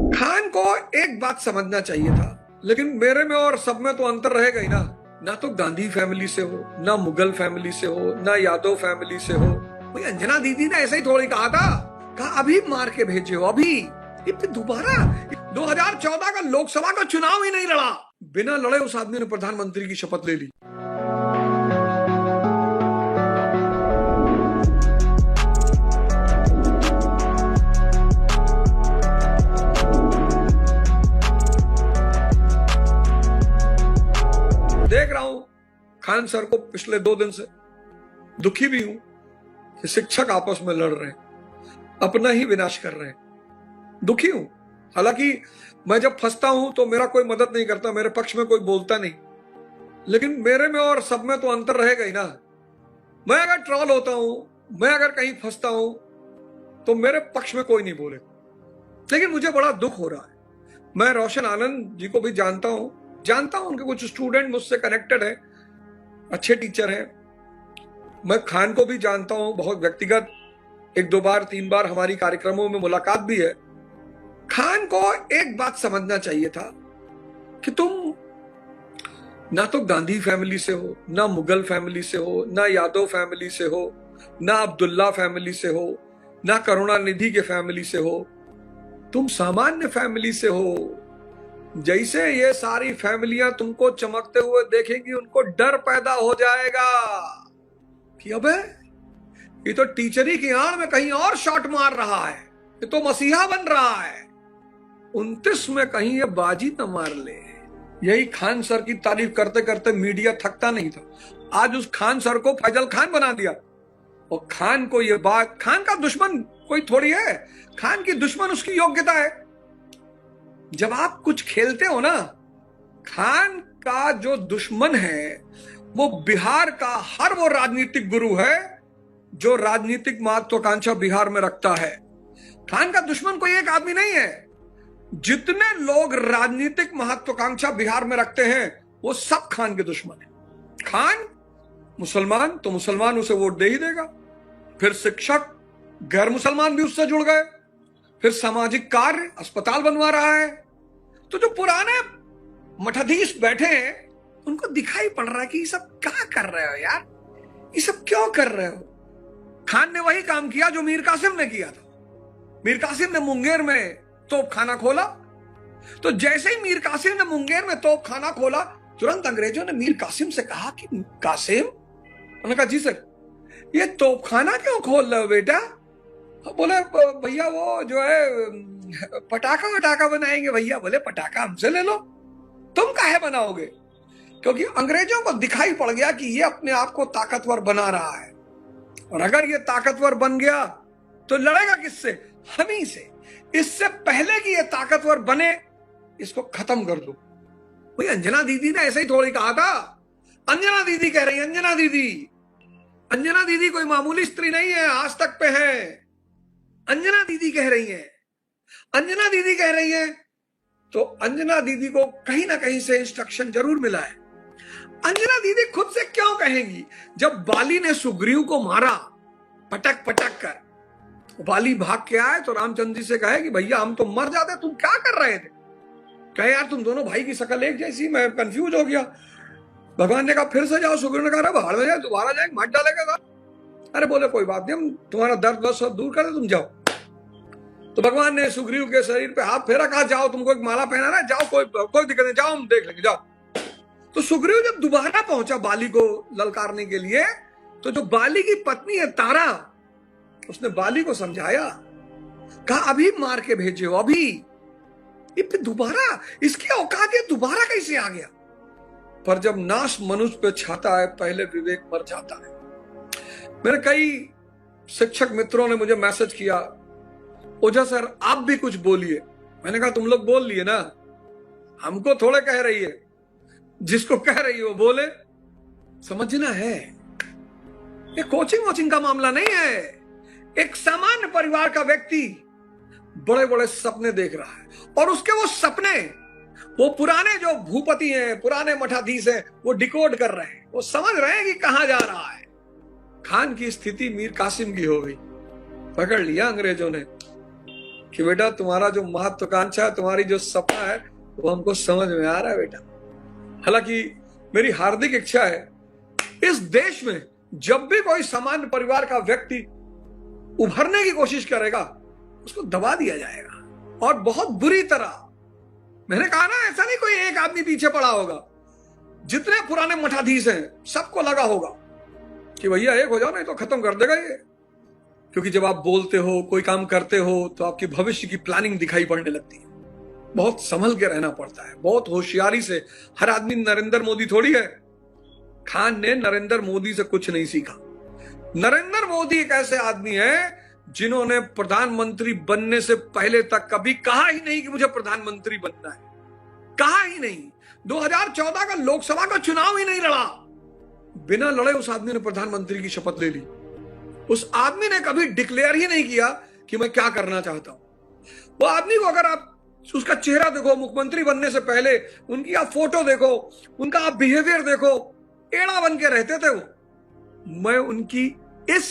खान को एक बात समझना चाहिए था, लेकिन मेरे में और सब में तो अंतर रहेगा ही ना। ना तो गांधी फैमिली से हो, ना मुगल फैमिली से हो, ना यादव फैमिली से हो। भाई अंजना दीदी ने ऐसा ही थोड़ी कहा था, कहा अभी मार के भेजे हो अभी। फिर दोबारा 2014 का लोकसभा का चुनाव ही नहीं लड़ा, बिना लड़े उस आदमी ने प्रधानमंत्री की शपथ ले ली। देख रहा हूं खान सर को पिछले 2 दिन से, दुखी भी हूं कि शिक्षक आपस में लड़ रहे हैं, अपना ही विनाश कर रहे हैं। दुखी हूं। हालांकि मैं जब फंसता हूं तो मेरा कोई मदद नहीं करता, मेरे पक्ष में कोई बोलता नहीं, लेकिन मेरे में और सब में तो अंतर रहेगा ही ना। मैं अगर ट्रॉल होता हूं, मैं अगर कहीं फंसता हूं तो मेरे पक्ष में कोई नहीं बोले, लेकिन मुझे बड़ा दुख हो रहा है। मैं रोशन आनंद जी को भी जानता हूं, उनके कुछ स्टूडेंट मुझसे कनेक्टेड है, अच्छे टीचर हैं। मैं खान को भी जानता हूं बहुत व्यक्तिगत, 1-2 बार 3 बार हमारी कार्यक्रमों में मुलाकात भी है। खान को एक बात समझना चाहिए था कि तुम ना तो गांधी फैमिली से हो, ना मुगल फैमिली से हो, ना यादव फैमिली से हो, ना अब्दुल्ला फैमिली से हो, ना करुणानिधि के फैमिली से हो। तुम सामान्य फैमिली से हो। जैसे ये सारी फैमिलियां तुमको चमकते हुए देखेंगी, उनको डर पैदा हो जाएगा कि अबे ये तो टीचरी की आड़ में कहीं और शॉट मार रहा है, ये तो मसीहा बन रहा है, 29 में कहीं ये बाजी न मार ले। यही खान सर की तारीफ करते करते मीडिया थकता नहीं था। आज उस खान सर को फैजल खान बना दिया, और खान को ये बात, खान का दुश्मन कोई थोड़ी है, खान की दुश्मन उसकी योग्यता है। जब आप कुछ खेलते हो ना, खान का जो दुश्मन है वो बिहार का हर वो राजनीतिक गुरु है जो राजनीतिक महत्वाकांक्षा बिहार में रखता है। खान का दुश्मन कोई एक आदमी नहीं है। जितने लोग राजनीतिक महत्वाकांक्षा बिहार में रखते हैं वो सब खान के दुश्मन है। खान मुसलमान तो मुसलमान उसे वोट दे ही देगा, फिर शिक्षक गैर मुसलमान भी उससे जुड़ गए, फिर सामाजिक कार्य, अस्पताल बनवा रहा है। तो जो पुराने मठाधीश बैठे हैं उनको दिखाई पड़ रहा है कि ये सब क्या कर रहे हो यार, ये सब क्यों कर रहे हो। खान ने वही काम किया जो मीर कासिम ने किया था। मीर कासिम ने मुंगेर में तोप खाना खोला, तो जैसे ही मीर कासिम ने मुंगेर में तोप खाना खोला, तुरंत अंग्रेजों ने मीर कासिम से कहा कि कासिम, उन्होंने कहा जी सर, ये तोप खाना क्यों खोल रहे हो बेटा। बोले भैया वो जो है पटाखा बनाएंगे भैया। बोले पटाखा हमसे ले लो, तुम काहे बनाओगे। क्योंकि अंग्रेजों को दिखाई पड़ गया कि ये अपने आप को ताकतवर बना रहा है, और अगर ये ताकतवर बन गया तो लड़ेगा किससे, हम ही से। इससे पहले कि ये ताकतवर बने, इसको खत्म कर दो। भाई अंजना दीदी ने ऐसा ही थोड़ी कहा था। अंजना दीदी कह रही है, अंजना दीदी कोई मामूली स्त्री नहीं है, आज तक पे है। अंजना दीदी कह रही है, तो अंजना दीदी को कहीं ना कहीं से इंस्ट्रक्शन जरूर मिला है। अंजना दीदी खुद से क्यों कहेंगी। जब बाली ने सुग्रीव को मारा पटक कर, बाली भाग के आए तो रामचंद्र जी से कहे कि भैया हम तो मर जाते, तुम क्या कर रहे थे। कहे यार तुम दोनों भाई की शक्ल एक जैसी, मैं कंफ्यूज हो गया। भगवान ने कहा फिर से जाओ। सुग्रीव ने कहा बाहर में जाए, दोबारा जाए मार डालेगा। अरे बोले कोई बात नहीं, हम तुम्हारा दर्द सब दूर कर दे, तुम जाओ। तो भगवान ने सुग्रीव के शरीर पे हाथ फेरा, कहा जाओ, तुमको एक माला पहनाना है, जाओ, कोई दिक्कत नहीं, जाओ हम देख लेंगे, जाओ। तो सुग्रीव जब दोबारा पहुंचा बाली को ललकारने के लिए, तो जो बाली की पत्नी है तारा, उसने बाली को समझाया, कहा अभी मार के भेजे हो अभी। फिर दोबारा इसकी औकात ये दोबारा कैसे आ गया। पर जब नाश मनुष्य पे छाता है, पहले विवेक मर जाता है। मेरे कई शिक्षक मित्रों ने मुझे मैसेज किया, ओझा सर आप भी कुछ बोलिए। मैंने कहा तुम लोग बोल लिए ना, हमको थोड़े कह रही है, जिसको कह रही हो बोले। समझना है ये कोचिंग का मामला नहीं है। एक सामान्य परिवार का व्यक्ति बड़े बड़े सपने देख रहा है, और उसके वो सपने वो पुराने जो भूपति हैं, पुराने मठाधीश हैं, वो डिकोड कर रहे हैं, वो समझ रहे हैं कि कहां जा रहा है। खान की स्थिति मीर कासिम की हो गई। पकड़ लिया अंग्रेजों ने कि बेटा तुम्हारा जो महत्वाकांक्षा है, तुम्हारी जो सपना है, वो हमको समझ में आ रहा है बेटा। हालांकि मेरी हार्दिक इच्छा है इस देश में जब भी कोई सामान्य परिवार का व्यक्ति उभरने की कोशिश करेगा, उसको दबा दिया जाएगा और बहुत बुरी तरह। मैंने कहा ना, ऐसा नहीं कोई एक आदमी पीछे पड़ा होगा, जितने पुराने मठाधीश हैं सबको लगा होगा कि भैया एक हो जाओ, नहीं तो खत्म कर देगा ये। क्योंकि जब आप बोलते हो, कोई काम करते हो, तो आपकी भविष्य की प्लानिंग दिखाई पड़ने लगती है। बहुत संभल के रहना पड़ता है, बहुत होशियारी से। हर आदमी नरेंद्र मोदी थोड़ी है। खान ने नरेंद्र मोदी से कुछ नहीं सीखा। नरेंद्र मोदी एक ऐसे आदमी है जिन्होंने प्रधानमंत्री बनने से पहले तक कभी कहा ही नहीं कि मुझे प्रधानमंत्री बनना है, कहा ही नहीं। 2014 का लोकसभा का चुनाव ही नहीं लड़ा, बिना लड़े उस आदमी ने प्रधानमंत्री की शपथ ले ली। उस आदमी ने कभी डिक्लेयर ही नहीं किया कि मैं क्या करना चाहता हूं। वो आदमी को अगर आप उसका चेहरा देखो, मुख्यमंत्री बनने से पहले उनकी आप फोटो देखो, उनका आप बिहेवियर देखो, एड़ा बन के रहते थे वो। मैं उनकी इस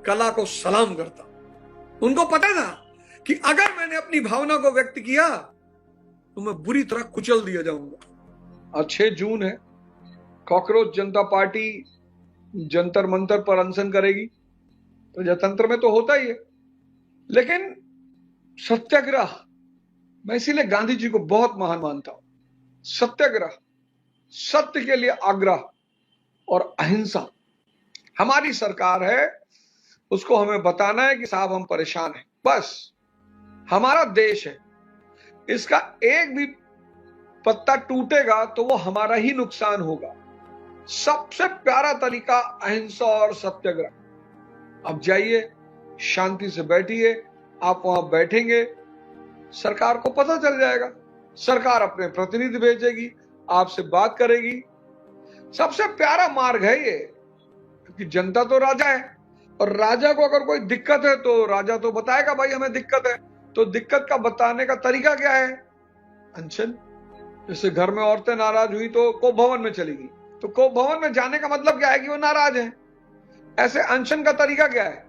कला को सलाम करता हूं। उनको पता था कि अगर मैंने अपनी भावना को व्यक्त किया तो मैं बुरी तरह कुचल दिया जाऊंगा। आज 6 जून है, कॉकरोच जनता पार्टी जंतर मंतर पर अनशन करेगी। प्रजातंत्र में तो होता ही है, लेकिन सत्याग्रह, मैं इसीलिए गांधी जी को बहुत महान मानता हूं। सत्याग्रह, सत्य के लिए आग्रह और अहिंसा हमारी सरकार है। उसको हमें बताना है कि साहब हम परेशान हैं। बस हमारा देश है, इसका एक भी पत्ता टूटेगा तो वो हमारा ही नुकसान होगा। सबसे प्यारा तरीका अहिंसा और सत्याग्रह। अब जाइए, शांति से बैठिए। आप वहां बैठेंगे, सरकार को पता चल जाएगा, सरकार अपने प्रतिनिधि भेजेगी, आपसे बात करेगी। सबसे प्यारा मार्ग है ये, क्योंकि जनता तो राजा है, और राजा को अगर कोई दिक्कत है तो राजा तो बताएगा भाई हमें दिक्कत है। तो दिक्कत का बताने का तरीका क्या है? अनशन। जैसे घर में औरतें नाराज हुई तो कोप भवन में चली गई, तो कोप भवन में जाने का मतलब क्या है कि वो नाराज है। ऐसे अनशन का तरीका क्या है?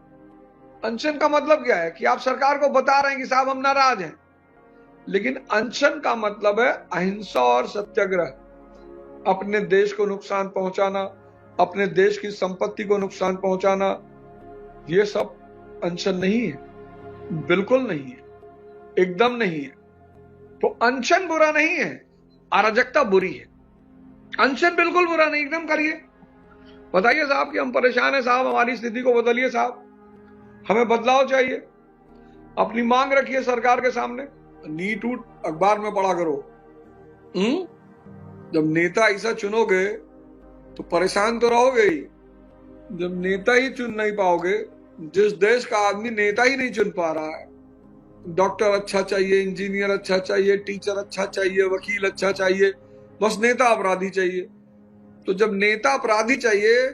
अनशन का मतलब क्या है कि आप सरकार को बता रहे हैं कि साहब हम नाराज हैं। लेकिन अनशन का मतलब है अहिंसा और सत्याग्रह। अपने देश को नुकसान पहुंचाना, अपने देश की संपत्ति को नुकसान पहुंचाना, ये सब अनशन नहीं है, बिल्कुल नहीं है, एकदम नहीं है। तो अनशन बुरा नहीं है, अराजकता बुरी है। अनशन बिल्कुल बुरा नहीं, एकदम करिए, बताइए साहब कि हम परेशान हैं साहब, हमारी स्थिति को बदलिए साहब, हमें बदलाव चाहिए। अपनी मांग रखिए सरकार के सामने। नीट उठ अखबार में पढ़ा करो। जब नेता ऐसा चुनोगे तो परेशान तो रहोगे ही। जब नेता ही चुन नहीं पाओगे, जिस देश का आदमी नेता ही नहीं चुन पा रहा है, डॉक्टर अच्छा चाहिए, इंजीनियर अच्छा चाहिए, टीचर अच्छा चाहिए, वकील अच्छा चाहिए, बस नेता अपराधी चाहिए। तो जब नेता अपराधी चाहिए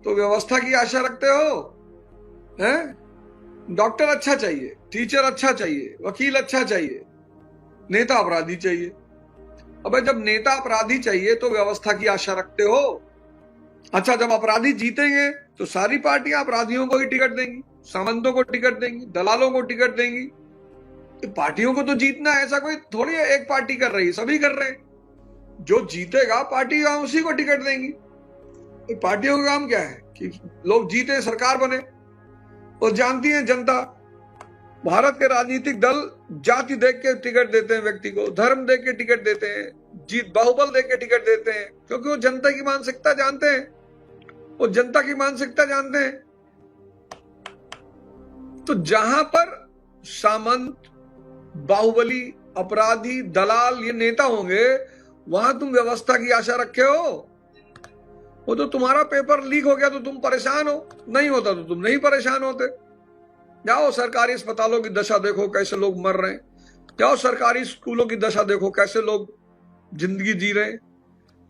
तो व्यवस्था की आशा रखते हो हैं? डॉक्टर अच्छा चाहिए, टीचर अच्छा चाहिए, वकील अच्छा चाहिए, नेता अपराधी चाहिए। अबे जब नेता अपराधी चाहिए तो व्यवस्था की आशा रखते हो। अच्छा, जब अपराधी जीतेंगे तो सारी पार्टियां अपराधियों को ही टिकट देंगी, सामंतों को टिकट देंगी, दलालों को टिकट देंगी। तो पार्टियों को तो जीतना है, ऐसा कोई थोड़ी है एक पार्टी कर रही है, सभी कर रहे हैं। जो जीतेगा पार्टी उसी को टिकट देंगी। तो पार्टियों का काम क्या है कि लोग जीते, सरकार बने। और जानती है जनता, भारत के राजनीतिक दल जाति देख के टिकट देते हैं व्यक्ति को, धर्म देख के टिकट देते हैं, जीत बाहुबल देख के टिकट देते हैं, क्योंकि वो जनता की मानसिकता जानते हैं। वो जनता की मानसिकता जानते हैं। तो जहां पर सामंत, बाहुबली, अपराधी, दलाल ये नेता होंगे, वहां तुम व्यवस्था की आशा रखे हो। वो तो तुम्हारा पेपर लीक हो गया तो तुम परेशान हो, नहीं होता तो तुम नहीं परेशान होते। जाओ सरकारी अस्पतालों की दशा देखो, कैसे लोग मर रहे हैं। जाओ सरकारी स्कूलों की दशा देखो, कैसे लोग जिंदगी जी रहे हैं।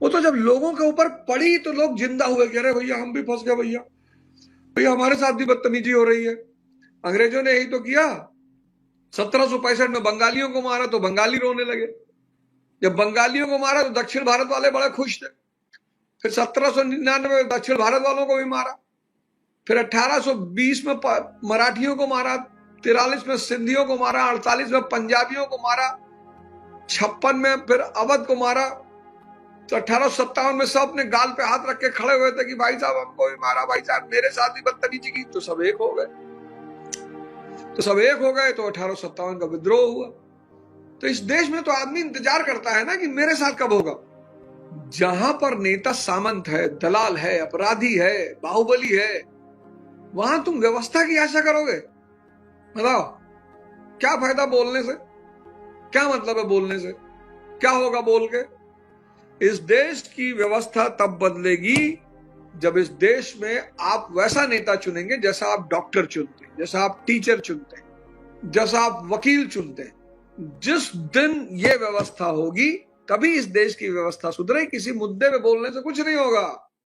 वो तो जब लोगों के ऊपर पड़ी तो लोग जिंदा हुए, कह रहे भैया हम भी फंस गए, भैया भैया हमारे साथ भी बदतमीजी हो रही है। अंग्रेजों ने यही तो किया। 1765 में बंगालियों को मारा तो बंगाली रोने लगे। जब बंगालियों को मारा तो दक्षिण भारत वाले बड़े खुश थे। फिर 1799 में दक्षिण भारत वालों को भी मारा। फिर 1820 में मराठियों को मारा, 43 में सिंधियों को मारा, 48 में पंजाबियों को मारा, 56 में फिर अवध को मारा, तो 1857 में सब अपने गाल पे हाथ रख के खड़े हुए थे कि भाई साहब हमको भी मारा, भाई साहब मेरे साथ ही बदतमीजी की, तो सब एक हो गए। तो 1857 का विद्रोह हुआ। तो इस देश में तो आदमी इंतजार करता है ना कि मेरे साथ कब होगा। जहां पर नेता सामंत है, दलाल है, अपराधी है, बाहुबली है, वहां तुम व्यवस्था की आशा करोगे? बताओ, क्या फायदा बोलने से? क्या मतलब है बोलने से? क्या होगा बोल के? इस देश की व्यवस्था तब बदलेगी जब इस देश में आप वैसा नेता चुनेंगे जैसा आप डॉक्टर चुनते हैं, जैसा आप टीचर चुनते हैं, जैसा आप वकील चुनते हैं। जिस दिन ये व्यवस्था होगी तभी इस देश की व्यवस्था सुधरे। किसी मुद्दे पे बोलने से कुछ नहीं होगा।